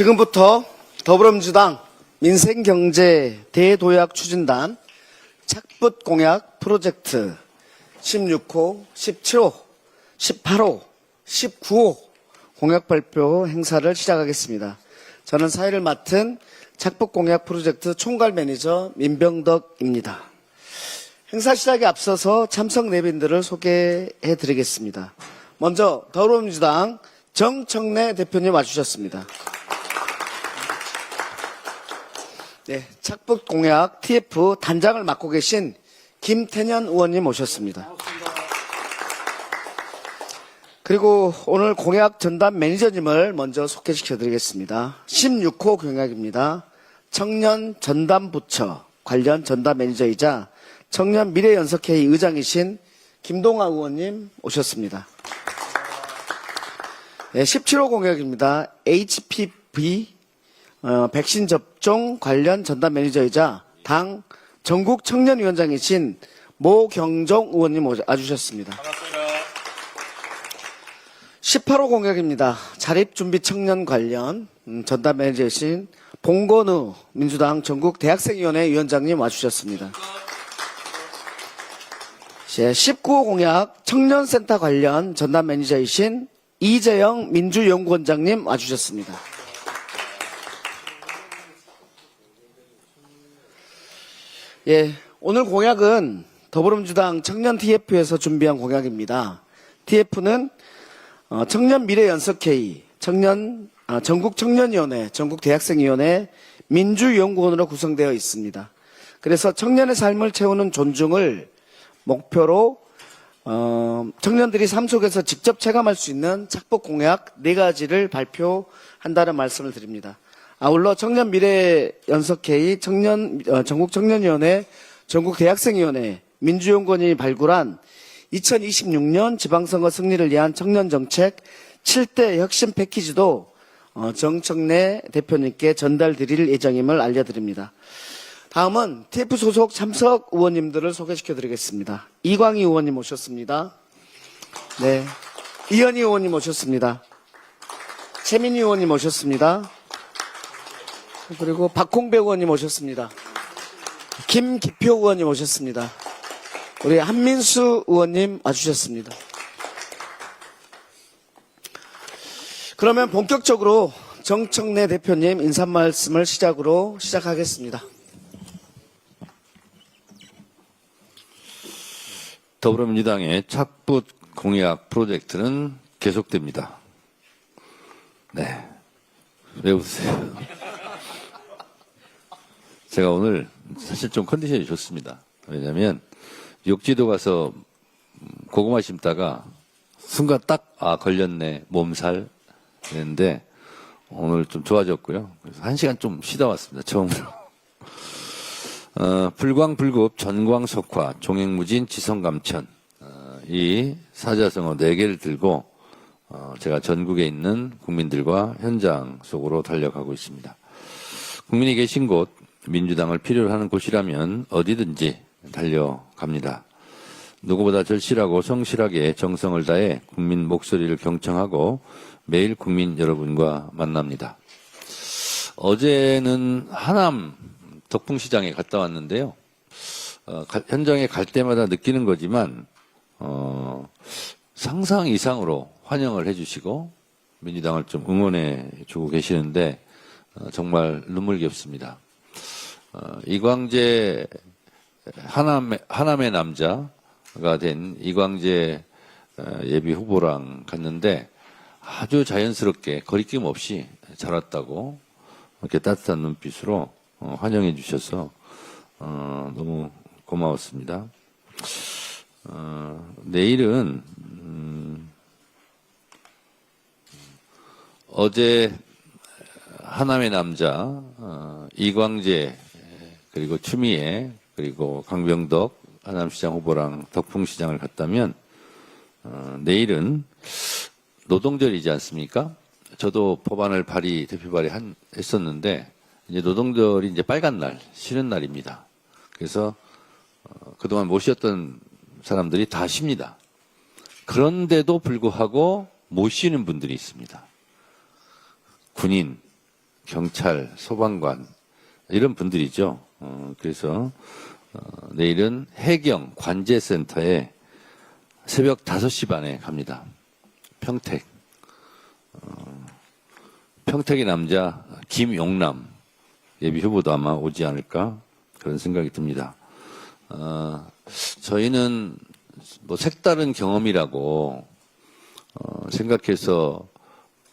지금부터 더불어민주당 민생경제 대도약 추진단 착붙 공약 프로젝트 16호, 17호, 18호, 19호 공약 발표 행사를 시작하겠습니다. 저는 사회를 맡은 착붙 공약 프로젝트 총괄 매니저 민병덕입니다. 행사 시작에 앞서서 참석 내빈들을 소개해 드리겠습니다. 먼저 더불어민주당 정청래 대표님 와주셨습니다. 네, 착붙 공약 TF 단장을 맡고 계신 김태년 의원님 오셨습니다. 그리고 오늘 공약 전담 매니저님을 먼저 소개시켜 드리겠습니다. 16호 공약입니다. 청년 전담 부처 관련 전담 매니저이자 청년 미래연석회의 의장이신 김동아 의원님 오셨습니다. 네, 17호 공약입니다. HPV 백신 접종 관련 전담 매니저이자 당 전국 청년위원장이신 모경종 의원님 와주셨습니다. 반갑습니다. 18호 공약입니다. 자립준비 청년 관련 전담 매니저이신 봉건우 민주당 전국 대학생위원회 위원장님 와주셨습니다. 19호 공약 청년센터 관련 전담 매니저이신 이재영 민주연구원장님 와주셨습니다. 예, 오늘 공약은 더불어민주당 청년 TF에서 준비한 공약입니다. TF는 청년 미래연석회의, 전국 청년위원회, 전국 대학생위원회, 민주연구원으로 구성되어 있습니다. 그래서 청년의 삶을 채우는 존중을 목표로 청년들이 삶 속에서 직접 체감할 수 있는 착복 공약 4가지를 발표한다는 말씀을 드립니다. 아울러 청년 미래연석회의, 전국 청년위원회, 전국 대학생위원회, 민주연구원이 발굴한 2026년 지방선거 승리를 위한 청년정책 7대 혁신 패키지도 정청래 대표님께 전달드릴 예정임을 알려드립니다. 다음은 TF 소속 참석 의원님들을 소개시켜 드리겠습니다. 이광희 의원님 오셨습니다. 네, 이현희 의원님 오셨습니다. 최민희 의원님 오셨습니다. 그리고 박홍배 의원님 오셨습니다. 김기표 의원님 오셨습니다. 우리 한민수 의원님 와주셨습니다. 그러면 본격적으로 정청래 대표님 인사 말씀을 시작하겠습니다. 더불어민주당의 착붙 공약 프로젝트는 계속됩니다. 네, 왜 웃으세요? 제가 오늘 사실 좀 컨디션이 좋습니다. 왜냐하면 욕지도 가서 고구마 심다가 순간 딱 걸렸네 몸살 했는데 오늘 좀 좋아졌고요. 그래서 1시간 좀 쉬다 왔습니다. 처음으로. 불광불급 전광석화 종횡무진 지성감천 이 사자성어 4개를 들고 제가 전국에 있는 국민들과 현장 속으로 달려가고 있습니다. 국민이 계신 곳 민주당을 필요로 하는 곳이라면 어디든지 달려갑니다. 누구보다 절실하고 성실하게 정성을 다해 국민 목소리를 경청하고 매일 국민 여러분과 만납니다. 어제는 하남 덕풍시장에 갔다 왔는데요. 현장에 갈 때마다 느끼는 거지만 상상 이상으로 환영을 해주시고 민주당을 좀 응원해 주고 계시는데 정말 눈물겹습니다. 이광재 하남의 남자가 된 이광재 예비 후보랑 갔는데 아주 자연스럽게 거리낌 없이 잘 왔다고 이렇게 따뜻한 눈빛으로 환영해 주셔서 너무 고마웠습니다. 내일은 어제 하남의 남자 이광재 그리고 추미애 그리고 강병덕 하남시장 후보랑 덕풍시장을 갔다면 내일은 노동절이지 않습니까? 저도 법안을 대표 발의했었는데 이제 노동절이 이제 빨간 날, 쉬는 날입니다. 그래서 그동안 못 쉬었던 사람들이 다 쉽니다. 그런데도 불구하고 못 쉬는 분들이 있습니다. 군인, 경찰, 소방관 이런 분들이죠. 그래서 내일은 해경 관제센터에 새벽 5시 반에 갑니다. 평택. 평택의 남자 김용남 예비 후보도 아마 오지 않을까 그런 생각이 듭니다. 저희는 뭐 색다른 경험이라고 생각해서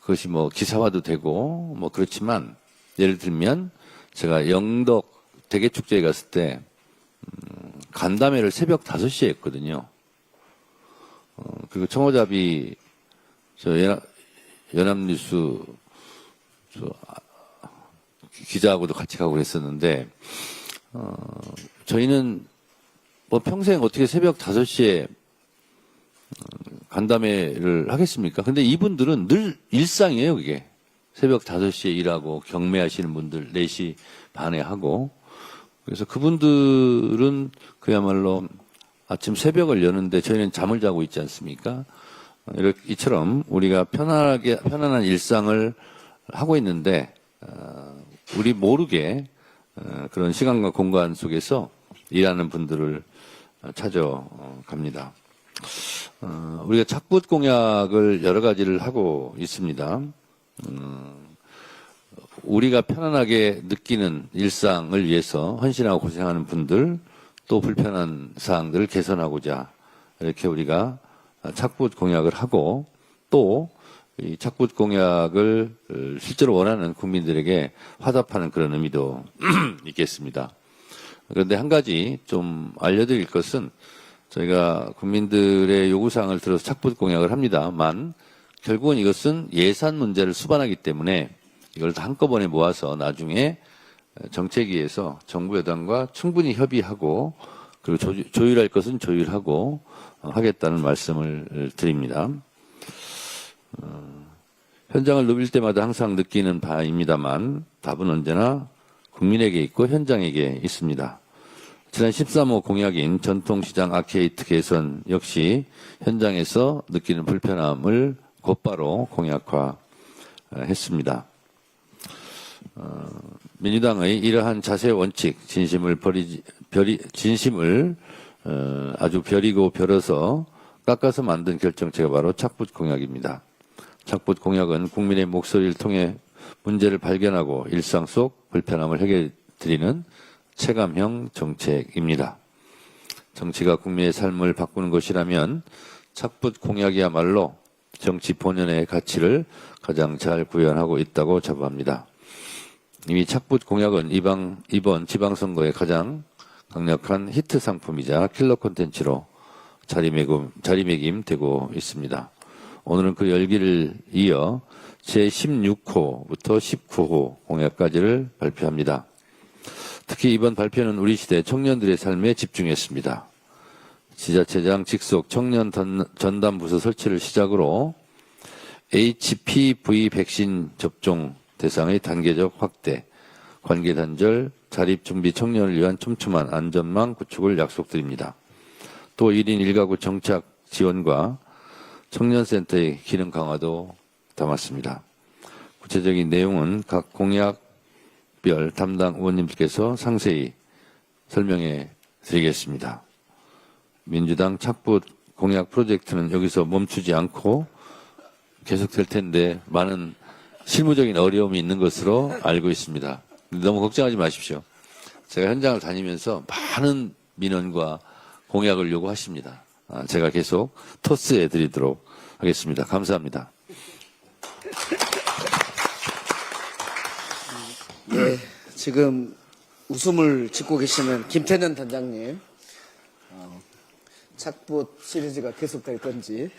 그것이 뭐 기사화도 되고 뭐 그렇지만 예를 들면 제가 영덕 대게축제에 갔을 때 간담회를 새벽 5시에 했거든요. 그리고 청호잡이 저 연합뉴스 기자하고도 같이 가고 그랬었는데 저희는 뭐 평생 어떻게 새벽 5시에 간담회를 하겠습니까? 근데 이분들은 늘 일상이에요, 그게. 새벽 5시에 일하고 경매하시는 분들 4시 반에 하고 그래서 그분들은 그야말로 아침 새벽을 여는데 저희는 잠을 자고 있지 않습니까? 이처럼 우리가 편안한 일상을 하고 있는데 우리 모르게 그런 시간과 공간 속에서 일하는 분들을 찾아갑니다. 우리가 착붙 공약을 여러 가지를 하고 있습니다. 우리가 편안하게 느끼는 일상을 위해서 헌신하고 고생하는 분들 또 불편한 사항들을 개선하고자 이렇게 우리가 착붙 공약을 하고 또 이 착붙 공약을 실제로 원하는 국민들에게 화답하는 그런 의미도 있겠습니다. 그런데 한 가지 좀 알려드릴 것은 저희가 국민들의 요구사항을 들어서 착붙 공약을 합니다만 결국은 이것은 예산 문제를 수반하기 때문에 이걸 다 한꺼번에 모아서 나중에 정책위에서 정부 여당과 충분히 협의하고 그리고 조율할 것은 조율하고 하겠다는 말씀을 드립니다. 현장을 누빌 때마다 항상 느끼는 바입니다만 답은 언제나 국민에게 있고 현장에게 있습니다. 지난 13호 공약인 전통시장 아케이트 개선 역시 현장에서 느끼는 불편함을 곧바로 공약화했습니다. 민주당의 이러한 자세 원칙, 진심을 아주 벼리고 벼려서 깎아서 만든 결정체가 바로 착붙 공약입니다. 착붙 공약은 국민의 목소리를 통해 문제를 발견하고 일상 속 불편함을 해결해 드리는 체감형 정책입니다. 정치가 국민의 삶을 바꾸는 것이라면 착붙 공약이야말로 정치 본연의 가치를 가장 잘 구현하고 있다고 자부합니다. 이미 착붙 공약은 이번 지방선거의 가장 강력한 히트 상품이자 킬러 콘텐츠로 자리매김되고 있습니다. 오늘은 그 열기를 이어 제16호부터 19호 공약까지를 발표합니다. 특히 이번 발표는 우리 시대 청년들의 삶에 집중했습니다. 지자체장 직속 청년 전담 부서 설치를 시작으로 HPV 백신 접종 대상의 단계적 확대, 관계 단절, 자립 준비 청년을 위한 촘촘한 안전망 구축을 약속드립니다. 또 1인 1가구 정착 지원과 청년센터의 기능 강화도 담았습니다. 구체적인 내용은 각 공약별 담당 의원님들께서 상세히 설명해 드리겠습니다. 민주당 착붙 공약 프로젝트는 여기서 멈추지 않고 계속될 텐데 많은 실무적인 어려움이 있는 것으로 알고 있습니다. 너무 걱정하지 마십시오. 제가 현장을 다니면서 많은 민원과 공약을 요구하십니다. 제가 계속 토스해 드리도록 하겠습니다. 감사합니다. 네, 지금 웃음을 짓고 계시는 김태년 단장님. 착붙 시리즈가 계속될 건지.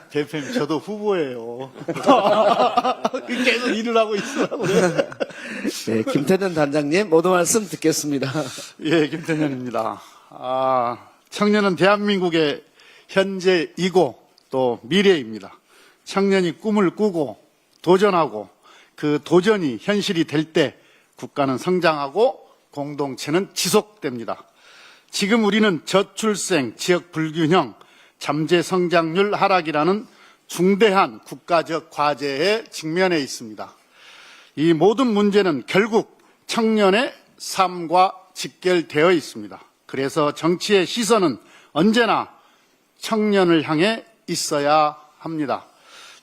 대표님, 저도 후보예요. 계속 일을 하고 있으라고요. 네, 김태년 단장님 모두 말씀 듣겠습니다. 예, 김태년입니다. 청년은 대한민국의 현재이고 또 미래입니다. 청년이 꿈을 꾸고 도전하고 그 도전이 현실이 될 때 국가는 성장하고 공동체는 지속됩니다. 지금 우리는 저출생, 지역 불균형, 잠재 성장률 하락이라는 중대한 국가적 과제에 직면해 있습니다. 이 모든 문제는 결국 청년의 삶과 직결되어 있습니다. 그래서 정치의 시선은 언제나 청년을 향해 있어야 합니다.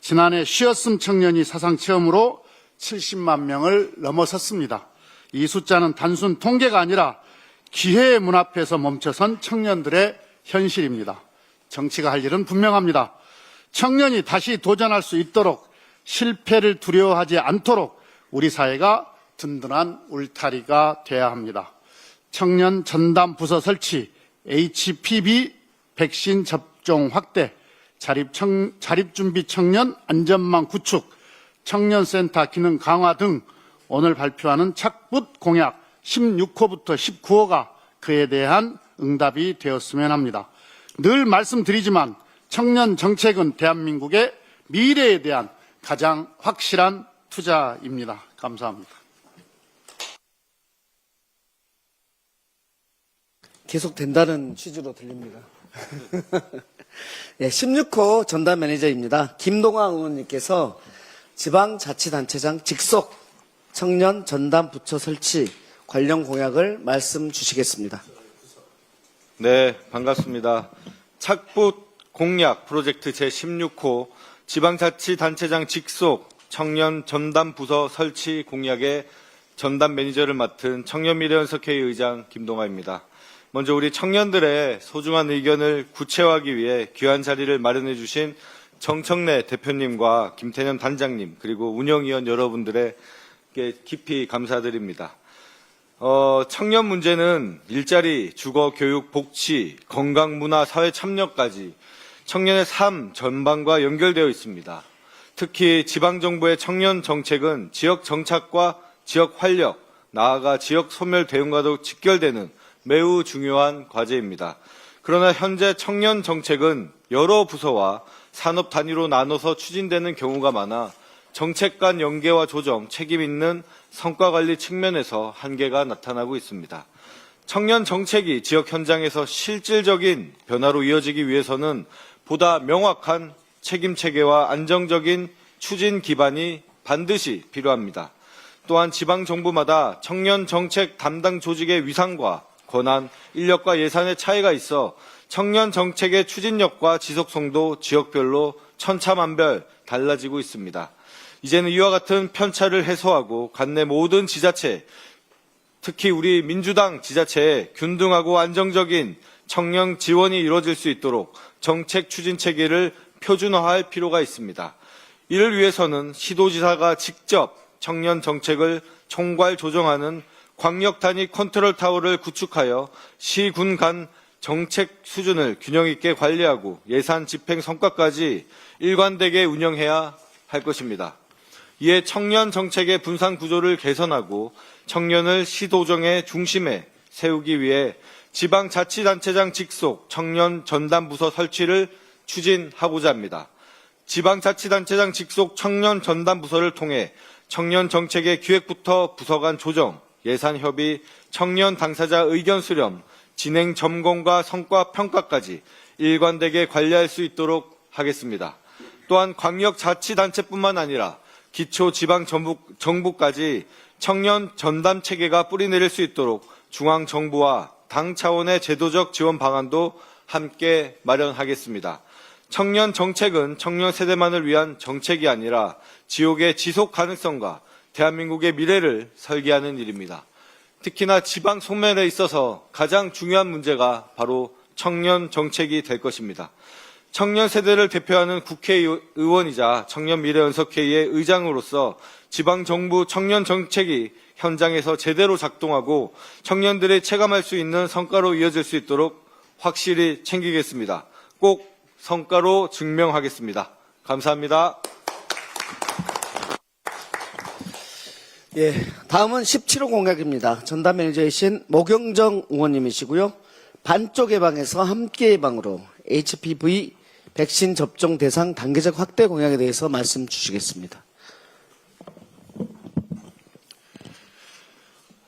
지난해 쉬었음 청년이 사상 처음으로 70만 명을 넘어섰습니다. 이 숫자는 단순 통계가 아니라 기회의 문 앞에서 멈춰선 청년들의 현실입니다. 정치가 할 일은 분명합니다. 청년이 다시 도전할 수 있도록, 실패를 두려워하지 않도록 우리 사회가 든든한 울타리가 돼야 합니다. 청년 전담 부서 설치, HPV 백신 접종 확대, 자립준비 청년 안전망 구축, 청년센터 기능 강화 등 오늘 발표하는 착붙 공약 16호부터 19호가 그에 대한 응답이 되었으면 합니다. 늘 말씀드리지만 청년 정책은 대한민국의 미래에 대한 가장 확실한 투자입니다. 감사합니다. 계속 된다는 취지로 들립니다. 네, 16호 전담 매니저입니다. 김동환 의원님께서 지방자치단체장 직속 청년 전담 부처 설치 관련 공약을 말씀 주시겠습니다. 네, 반갑습니다. 착붙 공약 프로젝트 제16호 지방자치단체장 직속 청년 전담 부서 설치 공약의 전담 매니저를 맡은 청년미래연석회의 의장 김동아입니다. 먼저 우리 청년들의 소중한 의견을 구체화하기 위해 귀한 자리를 마련해 주신 정청래 대표님과 김태년 단장님 그리고 운영위원 여러분들에게 깊이 감사드립니다. 청년 문제는 일자리, 주거, 교육, 복지, 건강, 문화, 사회 참여까지 청년의 삶 전반과 연결되어 있습니다. 특히 지방정부의 청년 정책은 지역 정착과 지역 활력, 나아가 지역 소멸 대응과도 직결되는 매우 중요한 과제입니다. 그러나 현재 청년 정책은 여러 부서와 산업 단위로 나눠서 추진되는 경우가 많아 정책 간 연계와 조정, 책임 있는 성과 관리 측면에서 한계가 나타나고 있습니다. 청년 정책이 지역 현장에서 실질적인 변화로 이어지기 위해서는 보다 명확한 책임 체계와 안정적인 추진 기반이 반드시 필요합니다. 또한 지방 정부마다 청년 정책 담당 조직의 위상과 권한, 인력과 예산의 차이가 있어 청년 정책의 추진력과 지속성도 지역별로 천차만별 달라지고 있습니다. 이제는 이와 같은 편차를 해소하고 관내 모든 지자체, 특히 우리 민주당 지자체에 균등하고 안정적인 청년 지원이 이루어질 수 있도록 정책 추진 체계를 표준화할 필요가 있습니다. 이를 위해서는 시도지사가 직접 청년 정책을 총괄 조정하는 광역 단위 컨트롤 타워를 구축하여 시, 군 간 정책 수준을 균형 있게 관리하고 예산 집행 성과까지 일관되게 운영해야 할 것입니다. 이에 청년 정책의 분산 구조를 개선하고 청년을 시도정의 중심에 세우기 위해 지방자치단체장 직속 청년 전담부서 설치를 추진하고자 합니다. 지방자치단체장 직속 청년 전담부서를 통해 청년 정책의 기획부터 부서 간 조정, 예산 협의, 청년 당사자 의견 수렴, 진행 점검과 성과 평가까지 일관되게 관리할 수 있도록 하겠습니다. 또한 광역자치단체뿐만 아니라 기초지방정부까지 청년 전담 체계가 뿌리내릴 수 있도록 중앙정부와 당 차원의 제도적 지원 방안도 함께 마련하겠습니다. 청년 정책은 청년 세대만을 위한 정책이 아니라 지역의 지속 가능성과 대한민국의 미래를 설계하는 일입니다. 특히나 지방 소멸에 있어서 가장 중요한 문제가 바로 청년 정책이 될 것입니다. 청년 세대를 대표하는 국회의원이자 청년미래연석회의의 의장으로서 지방정부 청년 정책이 현장에서 제대로 작동하고 청년들이 체감할 수 있는 성과로 이어질 수 있도록 확실히 챙기겠습니다. 꼭 성과로 증명하겠습니다. 감사합니다. 예, 다음은 17호 공약입니다. 전담 매니저이신 모경정 의원님이시고요. 반쪽 예방에서 함께 예방으로 HPV 백신 접종 대상 단계적 확대 공약에 대해서 말씀 주시겠습니다.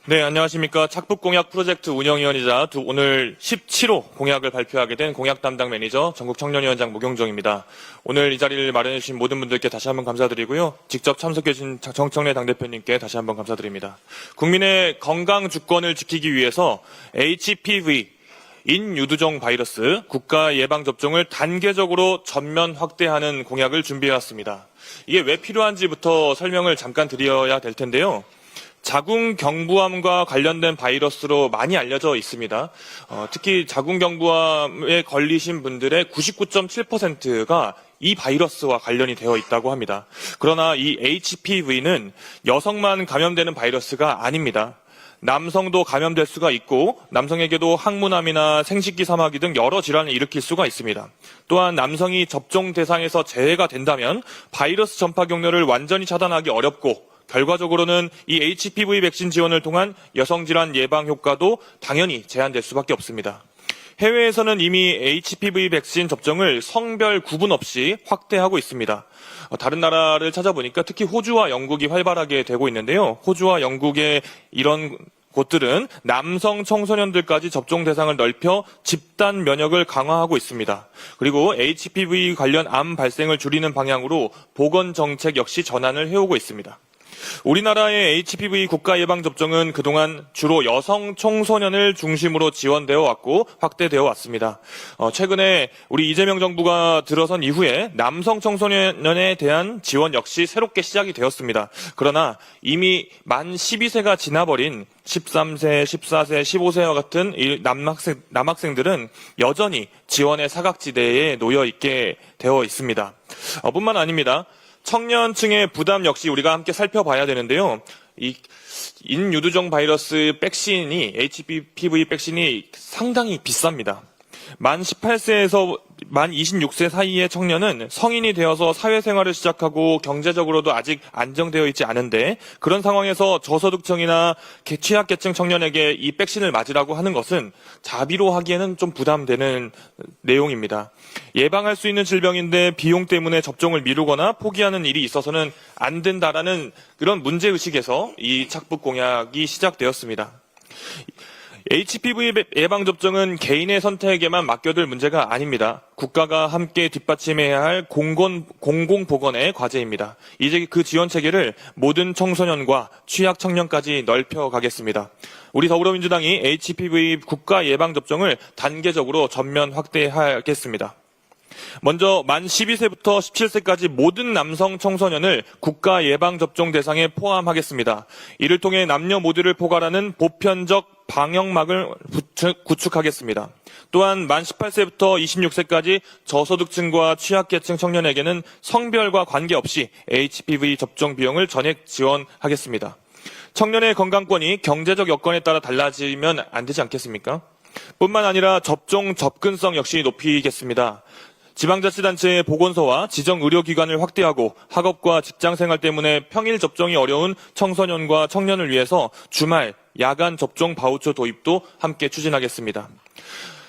네, 안녕하십니까. 착북공약 프로젝트 운영위원이자 오늘 17호 공약을 발표하게 된 공약 담당 매니저 전국청년위원장 모경정입니다. 오늘 이 자리를 마련해주신 모든 분들께 다시 한번 감사드리고요. 직접 참석해주신 정청래 당대표님께 다시 한번 감사드립니다. 국민의 건강 주권을 지키기 위해서 HPV, 인유두종 바이러스 국가 예방접종을 단계적으로 전면 확대하는 공약을 준비해왔습니다. 이게 왜 필요한지부터 설명을 잠깐 드려야 될 텐데요. 자궁경부암과 관련된 바이러스로 많이 알려져 있습니다. 특히 자궁경부암에 걸리신 분들의 99.7%가 이 바이러스와 관련이 되어 있다고 합니다. 그러나 이 HPV는 여성만 감염되는 바이러스가 아닙니다. 남성도 감염될 수가 있고 남성에게도 항문암이나 생식기 사마귀 등 여러 질환을 일으킬 수가 있습니다. 또한 남성이 접종 대상에서 제외가 된다면 바이러스 전파 경로를 완전히 차단하기 어렵고 결과적으로는 이 HPV 백신 지원을 통한 여성질환 예방 효과도 당연히 제한될 수밖에 없습니다. 해외에서는 이미 HPV 백신 접종을 성별 구분 없이 확대하고 있습니다. 다른 나라를 찾아보니까 특히 호주와 영국이 활발하게 되고 있는데요. 호주와 영국의 이런 곳들은 남성 청소년들까지 접종 대상을 넓혀 집단 면역을 강화하고 있습니다. 그리고 HPV 관련 암 발생을 줄이는 방향으로 보건 정책 역시 전환을 해오고 있습니다. 우리나라의 HPV 국가 예방 접종은 그동안 주로 여성 청소년을 중심으로 지원되어 왔고 확대되어 왔습니다. 최근에 우리 이재명 정부가 들어선 이후에 남성 청소년에 대한 지원 역시 새롭게 시작이 되었습니다. 그러나 이미 만 12세가 지나버린 13세, 14세, 15세와 같은 이 남학생들은 여전히 지원의 사각지대에 놓여 있게 되어 있습니다. 뿐만 아닙니다. 청년층의 부담 역시 우리가 함께 살펴봐야 되는데요. 이 인유두종 바이러스 백신이 HPV 백신이 상당히 비쌉니다. 만 18세에서 만 26세 사이의 청년은 성인이 되어서 사회생활을 시작하고 경제적으로도 아직 안정되어 있지 않은데 그런 상황에서 저소득층이나 취약계층 청년에게 이 백신을 맞으라고 하는 것은 자비로 하기에는 좀 부담되는 내용입니다. 예방할 수 있는 질병인데 비용 때문에 접종을 미루거나 포기하는 일이 있어서는 안 된다라는 그런 문제의식에서 이 착북 공약이 시작되었습니다. HPV 예방접종은 개인의 선택에만 맡겨둘 문제가 아닙니다. 국가가 함께 뒷받침해야 할 공공보건의 과제입니다. 이제 그 지원 체계를 모든 청소년과 취약 청년까지 넓혀가겠습니다. 우리 더불어민주당이 HPV 국가 예방접종을 단계적으로 전면 확대하겠습니다. 먼저 만 12세부터 17세까지 모든 남성 청소년을 국가 예방접종 대상에 포함하겠습니다. 이를 통해 남녀 모두를 포괄하는 보편적 방역막을 구축하겠습니다. 또한 만 18세부터 26세까지 저소득층과 취약계층 청년에게는 성별과 관계없이 HPV 접종 비용을 전액 지원하겠습니다. 청년의 건강권이 경제적 여건에 따라 달라지면 안 되지 않겠습니까? 뿐만 아니라 접종 접근성 역시 높이겠습니다. 지방자치단체의 보건소와 지정의료기관을 확대하고 학업과 직장생활 때문에 평일 접종이 어려운 청소년과 청년을 위해서 주말, 야간 접종 바우처 도입도 함께 추진하겠습니다.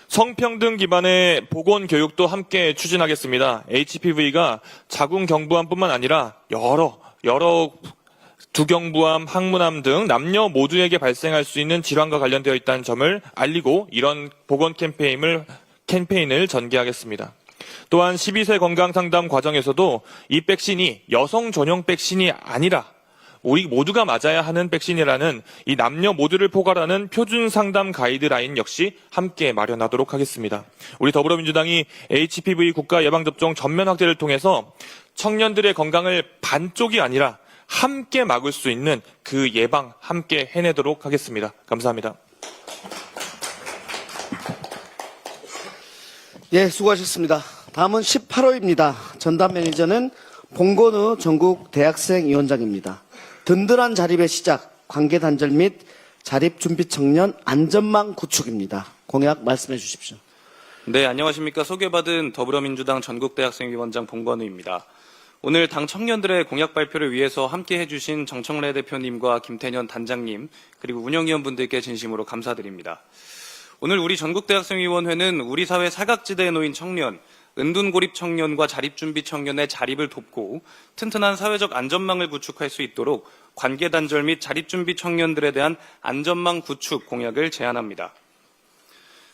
성평등 기반의 보건교육도 함께 추진하겠습니다. HPV가 자궁경부암뿐만 아니라 여러 두경부암, 항문암 등 남녀 모두에게 발생할 수 있는 질환과 관련되어 있다는 점을 알리고 이런 보건 캠페인을 전개하겠습니다. 또한 12세 건강상담 과정에서도 이 백신이 여성 전용 백신이 아니라 우리 모두가 맞아야 하는 백신이라는 이 남녀 모두를 포괄하는 표준 상담 가이드라인 역시 함께 마련하도록 하겠습니다. 우리 더불어민주당이 HPV 국가 예방접종 전면 확대를 통해서 청년들의 건강을 반쪽이 아니라 함께 막을 수 있는 그 예방 함께 해내도록 하겠습니다. 감사합니다. 예, 수고하셨습니다. 다음은 18호입니다. 전담 매니저는 봉건우 전국 대학생위원장입니다. 든든한 자립의 시작, 관계 단절 및 자립 준비 청년 안전망 구축입니다. 공약 말씀해 주십시오. 네, 안녕하십니까. 소개받은 더불어민주당 전국대학생위원장 봉건우입니다. 오늘 당 청년들의 공약 발표를 위해서 함께해 주신 정청래 대표님과 김태년 단장님 그리고 운영위원분들께 진심으로 감사드립니다. 오늘 우리 전국대학생위원회는 우리 사회 사각지대에 놓인 청년, 은둔고립 청년과 자립준비 청년의 자립을 돕고 튼튼한 사회적 안전망을 구축할 수 있도록 관계단절 및 자립준비 청년들에 대한 안전망 구축 공약을 제안합니다.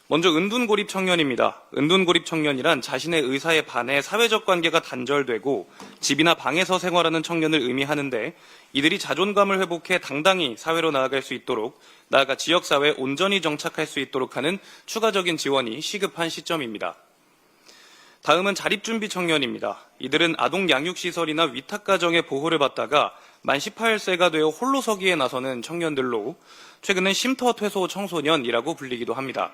먼저 은둔고립 청년입니다. 은둔고립 청년이란 자신의 의사에 반해 사회적 관계가 단절되고 집이나 방에서 생활하는 청년을 의미하는데, 이들이 자존감을 회복해 당당히 사회로 나아갈 수 있도록, 나아가 지역사회에 온전히 정착할 수 있도록 하는 추가적인 지원이 시급한 시점입니다. 다음은 자립준비 청년입니다. 이들은 아동 양육시설이나 위탁가정의 보호를 받다가 만 18세가 되어 홀로 서기에 나서는 청년들로 최근엔 쉼터 퇴소 청소년이라고 불리기도 합니다.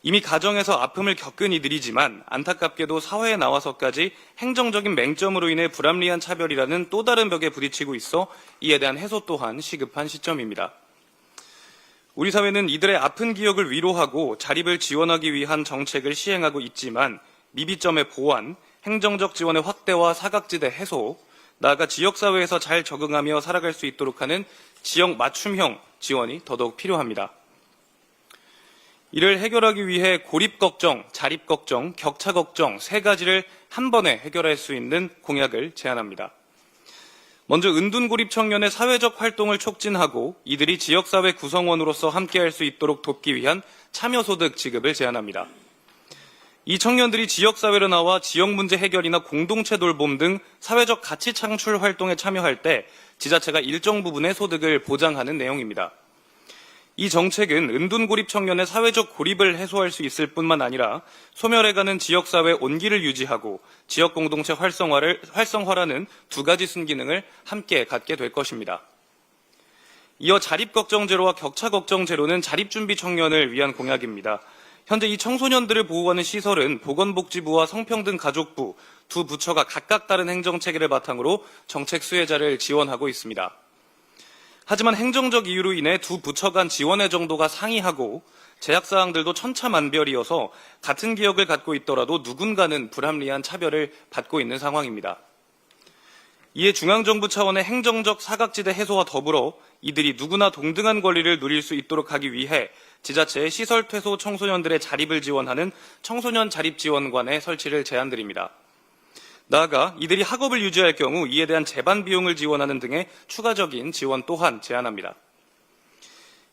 이미 가정에서 아픔을 겪은 이들이지만 안타깝게도 사회에 나와서까지 행정적인 맹점으로 인해 불합리한 차별이라는 또 다른 벽에 부딪히고 있어 이에 대한 해소 또한 시급한 시점입니다. 우리 사회는 이들의 아픈 기억을 위로하고 자립을 지원하기 위한 정책을 시행하고 있지만 미비점의 보완, 행정적 지원의 확대와 사각지대 해소, 나아가 지역사회에서 잘 적응하며 살아갈 수 있도록 하는 지역 맞춤형 지원이 더더욱 필요합니다. 이를 해결하기 위해 고립 걱정, 자립 걱정, 격차 걱정 세 가지를 한 번에 해결할 수 있는 공약을 제안합니다. 먼저 은둔고립 청년의 사회적 활동을 촉진하고 이들이 지역사회 구성원으로서 함께할 수 있도록 돕기 위한 참여소득 지급을 제안합니다. 이 청년들이 지역사회로 나와 지역문제 해결이나 공동체 돌봄 등 사회적 가치 창출 활동에 참여할 때 지자체가 일정 부분의 소득을 보장하는 내용입니다. 이 정책은 은둔고립 청년의 사회적 고립을 해소할 수 있을 뿐만 아니라 소멸해가는 지역사회 온기를 유지하고 지역 공동체 활성화라는 두 가지 순기능을 함께 갖게 될 것입니다. 이어 자립걱정제로와 격차걱정제로는 자립준비 청년을 위한 공약입니다. 현재 이 청소년들을 보호하는 시설은 보건복지부와 성평등가족부 두 부처가 각각 다른 행정체계를 바탕으로 정책 수혜자를 지원하고 있습니다. 하지만 행정적 이유로 인해 두 부처 간 지원의 정도가 상이하고 제약사항들도 천차만별이어서 같은 기억을 갖고 있더라도 누군가는 불합리한 차별을 받고 있는 상황입니다. 이에 중앙정부 차원의 행정적 사각지대 해소와 더불어 이들이 누구나 동등한 권리를 누릴 수 있도록 하기 위해 지자체의 시설 퇴소 청소년들의 자립을 지원하는 청소년 자립지원관의 설치를 제안드립니다. 나아가 이들이 학업을 유지할 경우 이에 대한 재반 비용을 지원하는 등의 추가적인 지원 또한 제안합니다.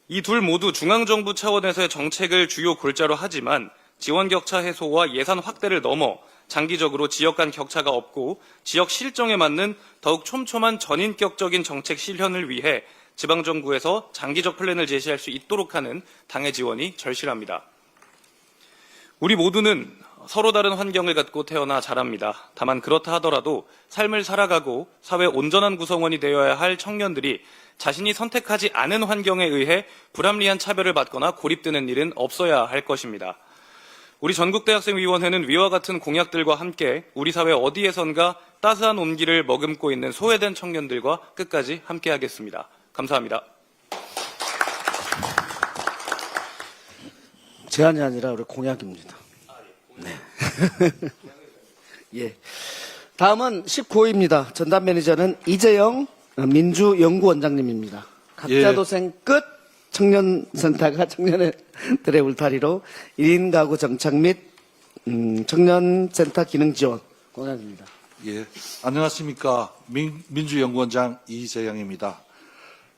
이 둘 모두 중앙정부 차원에서의 정책을 주요 골자로 하지만 지원 격차 해소와 예산 확대를 넘어 장기적으로 지역 간 격차가 없고 지역 실정에 맞는 더욱 촘촘한 전인격적인 정책 실현을 위해 지방정부에서 장기적 플랜을 제시할 수 있도록 하는 당의 지원이 절실합니다. 우리 모두는 서로 다른 환경을 갖고 태어나 자랍니다. 다만 그렇다 하더라도 삶을 살아가고 사회 온전한 구성원이 되어야 할 청년들이 자신이 선택하지 않은 환경에 의해 불합리한 차별을 받거나 고립되는 일은 없어야 할 것입니다. 우리 전국대학생위원회는 위와 같은 공약들과 함께 우리 사회 어디에선가 따스한 온기를 머금고 있는 소외된 청년들과 끝까지 함께하겠습니다. 감사합니다. 제안이 아니라 우리 공약입니다. 네. 예. 다음은 19호입니다. 전담 매니저는 이재영 민주연구원장님입니다. 각자도생 끝 청년센터가 청년들의 울타리로 1인 가구 정착 및 청년센터 기능 지원 공약입니다. 예, 안녕하십니까. 민주연구원장 이재영입니다.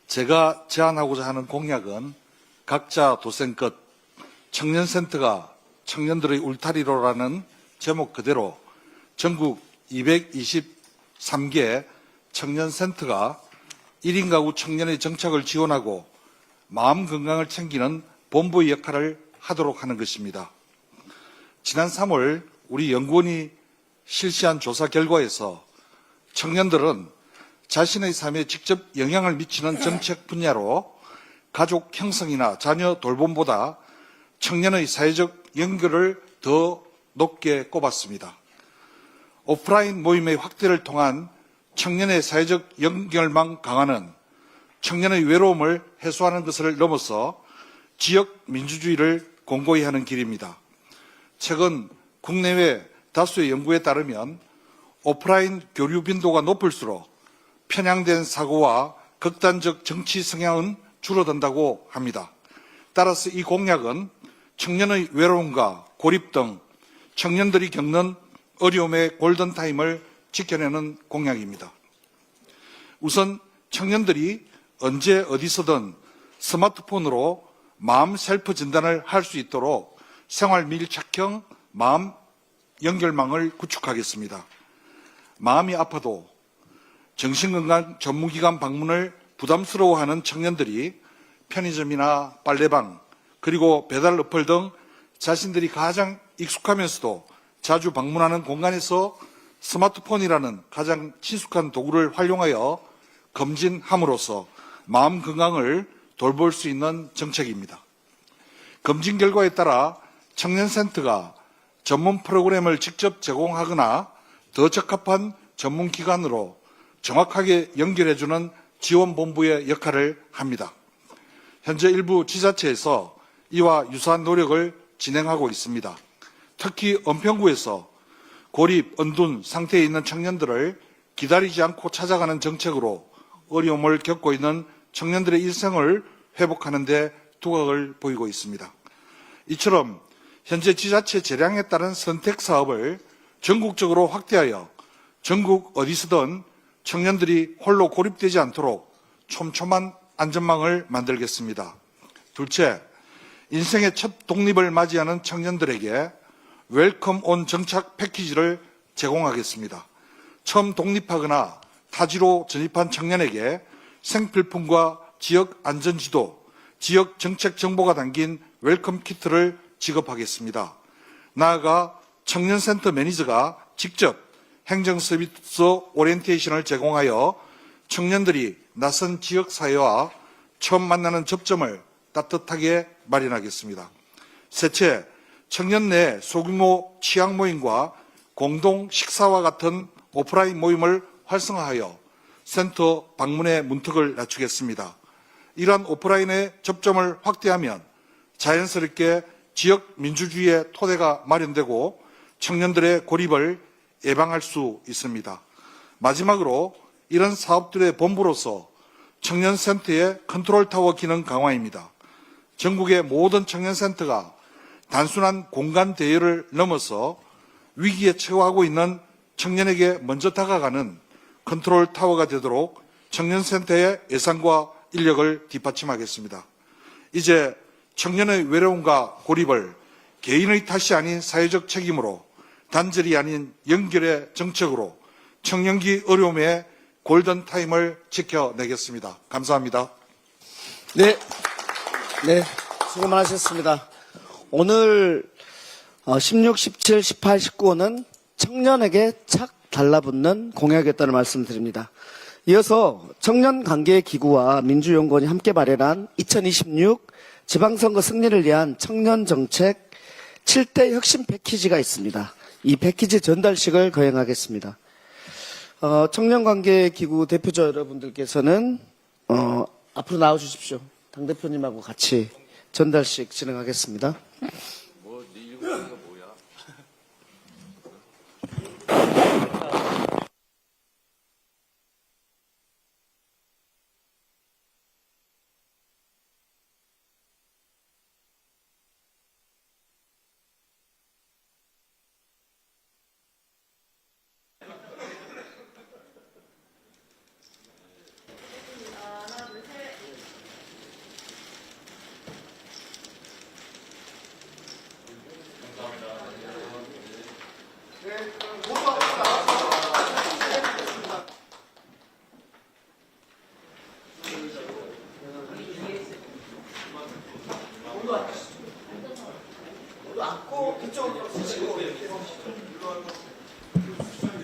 제가 제안하고자 하는 공약은 각자 도생 끝 청년센터가 청년들의 울타리로라는 제목 그대로 전국 223개 청년센터가 1인 가구 청년의 정착을 지원하고 마음 건강을 챙기는 본부의 역할을 하도록 하는 것입니다. 지난 3월 우리 연구원이 실시한 조사 결과에서 청년들은 자신의 삶에 직접 영향을 미치는 정책 분야로 가족 형성이나 자녀 돌봄보다 청년의 사회적 연결을 더 높게 꼽았습니다. 오프라인 모임의 확대를 통한 청년의 사회적 연결망 강화는 청년의 외로움을 해소하는 것을 넘어서 지역 민주주의를 공고히 하는 길입니다. 최근 국내외 다수의 연구에 따르면 오프라인 교류 빈도가 높을수록 편향된 사고와 극단적 정치 성향은 줄어든다고 합니다. 따라서 이 공약은 청년의 외로움과 고립 등 청년들이 겪는 어려움의 골든타임을 지켜내는 공약입니다. 우선 청년들이 언제 어디서든 스마트폰으로 마음 셀프 진단을 할 수 있도록 생활 밀착형 마음 연결망을 구축하겠습니다. 마음이 아파도 정신건강 전문기관 방문을 부담스러워하는 청년들이 편의점이나 빨래방 그리고 배달 어플 등 자신들이 가장 익숙하면서도 자주 방문하는 공간에서 스마트폰이라는 가장 친숙한 도구를 활용하여 검진함으로써 마음 건강을 돌볼 수 있는 정책입니다. 검진 결과에 따라 청년센터가 전문 프로그램을 직접 제공하거나 더 적합한 전문기관으로 정확하게 연결해주는 지원본부의 역할을 합니다. 현재 일부 지자체에서 이와 유사한 노력을 진행하고 있습니다. 특히 은평구에서 고립, 은둔 상태에 있는 청년들을 기다리지 않고 찾아가는 정책으로 어려움을 겪고 있는 청년들의 일생을 회복하는 데 두각을 보이고 있습니다. 이처럼 현재 지자체 재량에 따른 선택 사업을 전국적으로 확대하여 전국 어디서든 청년들이 홀로 고립되지 않도록 촘촘한 안전망을 만들겠습니다. 둘째, 인생의 첫 독립을 맞이하는 청년들에게 웰컴 온 정착 패키지를 제공하겠습니다. 처음 독립하거나 타지로 전입한 청년에게 생필품과 지역 안전지도, 지역 정책 정보가 담긴 웰컴 키트를 지급하겠습니다. 나아가 청년센터 매니저가 직접 행정서비스 오리엔테이션을 제공하여 청년들이 낯선 지역사회와 처음 만나는 접점을 따뜻하게 마련하겠습니다. 셋째, 청년 내 소규모 취향 모임과 공동 식사와 같은 오프라인 모임을 활성화하여 센터 방문의 문턱을 낮추겠습니다. 이러한 오프라인의 접점을 확대하면 자연스럽게 지역 민주주의의 토대가 마련되고 청년들의 고립을 예방할 수 있습니다. 마지막으로 이런 사업들의 본부로서 청년센터의 컨트롤타워 기능 강화입니다. 전국의 모든 청년센터가 단순한 공간 대여를 넘어서 위기에 처하고 있는 청년에게 먼저 다가가는 컨트롤타워가 되도록 청년센터의 예산과 인력을 뒷받침하겠습니다. 이제 청년의 외로움과 고립을 개인의 탓이 아닌 사회적 책임으로 단절이 아닌 연결의 정책으로 청년기 어려움의 골든타임을 지켜내겠습니다. 감사합니다. 네. 수고 많으셨습니다. 오늘 16, 17, 18, 19호는 청년에게 착 달라붙는 공약이었다는 말씀을 드립니다. 이어서 청년관계기구와 민주연구원이 함께 마련한 2026 지방선거 승리를 위한 청년정책 7대 혁신 패키지가 있습니다. 이 패키지 전달식을 거행하겠습니다. 청년관계기구 대표자 여러분들께서는 앞으로 나와주십시오. 당대표님하고 같이 전달식 진행하겠습니다.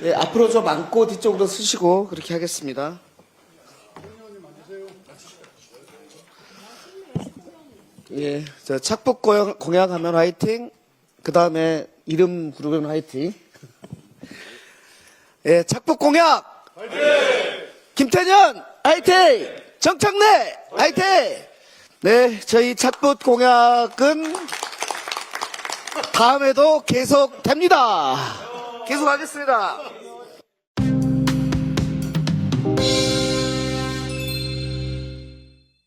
네, 앞으로 좀 앉고 뒤쪽으로 쓰시고 그렇게 하겠습니다. 예, 저 착북 공약하면 화이팅. 그 다음에 이름 부르면 화이팅. 예, 착북 공약. 화이팅. 김태년 화이팅. 정청래 화이팅. 네, 저희 착북 공약은 다음에도 계속됩니다. 계속하겠습니다.